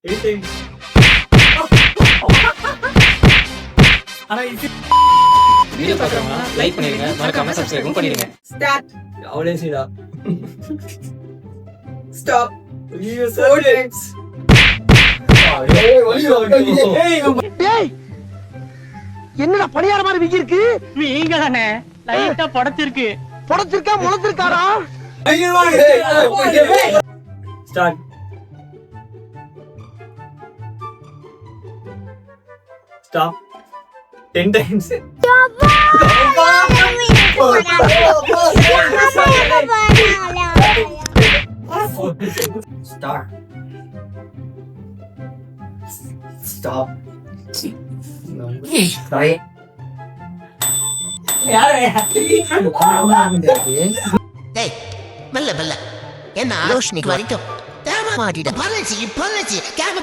8 times. ஆனா இது video பார்க்குறவங்க லைக் பண்ணிடுங்க, மறக்காம சப்ஸ்கிரைபும் பண்ணிடுங்க. ஸ்டார்ட். அவளே செய்டா. ஸ்டாப். ஐயோ 4 times. டேய் என்னடா பணியார மாதிரி விக்கி இருக்கு? நீங்க தானே லைட்டா படச்சிருக்கு. புடச்சிருக்கா முளைச்சிருக்காரா? ஐயோ start. Stop. 10 times. Start. Stop. Sorry. டேய் மெல்ல மெல்ல என்ன ரோஷினிக்கு வரட்டும். மாட்டிட்ட பரச்சி கேம